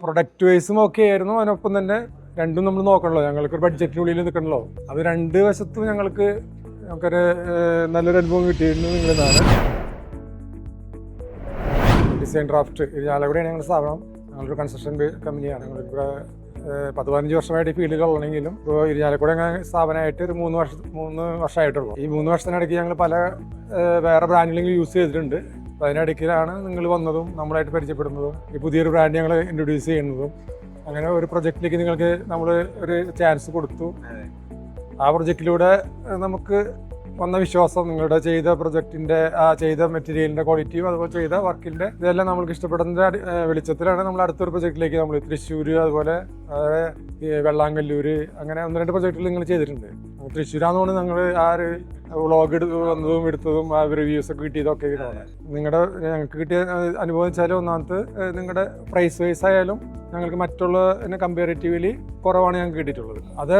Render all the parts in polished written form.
Product വൈസും ഒക്കെ ആയിരുന്നു. അതിനൊപ്പം തന്നെ രണ്ടും നമ്മൾ നോക്കണല്ലോ, ഞങ്ങൾക്കൊരു ബഡ്ജറ്റിനുള്ളിൽ നിൽക്കണല്ലോ. അത് രണ്ട് വശത്തും നമുക്കൊരു നല്ലൊരു അനുഭവം കിട്ടിയിരുന്നു നിങ്ങളെന്നാണ്. ഡിസൈൻ ക്രാഫ്റ്റ് ഇരിഞ്ഞാലക്കുടയാണ് ഞങ്ങളുടെ സ്ഥാപനം. ഞങ്ങളൊരു കൺസ്ട്രക്ഷൻ കമ്പനിയാണ്. ഞങ്ങളിപ്പോൾ 10-15 വർഷമായിട്ട് ഈ ഫീൽഡിലുള്ളെങ്കിലും ഇപ്പോൾ ഇരിഞ്ഞാലക്കുട സ്ഥാപനമായിട്ട് ഒരു 3 വർഷമായിട്ടുള്ളൂ. ഈ 3 വർഷത്തിനിടയ്ക്ക് ഞങ്ങൾ പല വേറെ ബ്രാൻഡിലും യൂസ് ചെയ്തിട്ടുണ്ട്. അപ്പോൾ അതിനിടയ്ക്കിലാണ് നിങ്ങൾ വന്നതും നമ്മളായിട്ട് പരിചയപ്പെടുന്നതും ഈ പുതിയൊരു ബ്രാൻഡ് ഞങ്ങൾ ഇൻട്രൊഡ്യൂസ് ചെയ്യുന്നതും. അങ്ങനെ ഒരു പ്രൊജക്റ്റിലേക്ക് നിങ്ങൾക്ക് നമ്മൾ ഒരു ചാൻസ് കൊടുത്തു. ആ പ്രൊജക്റ്റിലൂടെ നമുക്ക് വന്ന വിശ്വാസം, നിങ്ങളുടെ ചെയ്ത പ്രൊജക്റ്റിൻ്റെ ചെയ്ത മെറ്റീരിയലിൻ്റെ ക്വാളിറ്റിയും അതുപോലെ ചെയ്ത വർക്കിൻ്റെ ഇതെല്ലാം നമ്മൾക്ക് ഇഷ്ടപ്പെടുന്ന വെളിച്ചത്തിലാണ് നമ്മൾ അടുത്തൊരു പ്രൊജക്റ്റിലേക്ക് നമ്മൾ തൃശ്ശൂർ, അതുപോലെ വെള്ളാങ്കല്ലൂർ, അങ്ങനെ 1-2 പ്രൊജക്റ്റുകൾ നിങ്ങൾ ചെയ്തിട്ടുണ്ട്. തൃശ്ശൂരാന്ന് പറഞ്ഞാൽ ഞങ്ങൾ ഒരു വ്ളോഗ് വന്നതും എടുത്തതും റിവ്യൂസൊക്കെ കിട്ടിയതൊക്കെ ഇതാണ്. ഞങ്ങൾക്ക് കിട്ടിയ അനുഭവം വെച്ചാൽ ഒന്നാമത്തെ നിങ്ങളുടെ പ്രൈസ് വൈസ് ആയാലും ഞങ്ങൾക്ക് മറ്റുള്ള കമ്പാരിറ്റീവ്ലി കുറവാണ് ഞങ്ങൾക്ക് കിട്ടിയിട്ടുള്ളത്. അത്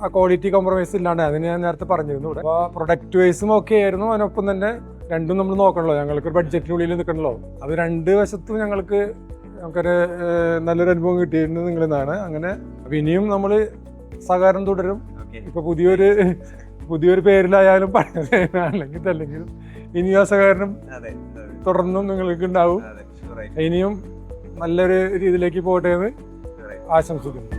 ആ ക്വാളിറ്റി കോംപ്രമൈസ് ഇല്ലാണ്ട്, അതിന് ഞാൻ നേരത്തെ പറഞ്ഞിരുന്നു. ഇവിടെ അപ്പോൾ പ്രൊഡക്റ്റ് വൈസും ഒക്കെ ആയിരുന്നു. അതിനൊപ്പം തന്നെ രണ്ടും നമ്മൾ നോക്കണല്ലോ, ഞങ്ങൾക്കൊരു ബഡ്ജറ്റിനുള്ളിൽ നിൽക്കണല്ലോ. അത് രണ്ട് വശത്തും നമുക്കൊരു നല്ലൊരു അനുഭവം കിട്ടിയിരുന്നു നിങ്ങളെന്നാണ്. അങ്ങനെ അപ്പോൾ ഇനിയും നമ്മൾ സഹകരണം തുടരും. ഇപ്പോൾ പുതിയൊരു പേരിലായാലും അല്ലെങ്കിൽ ഇനിയും ആ സഹകരണം തുടർന്നും നിങ്ങൾക്ക് ഉണ്ടാവും. ഇനിയും നല്ലൊരു രീതിയിലേക്ക് പോകട്ടെ എന്ന് ആശംസിക്കുന്നു.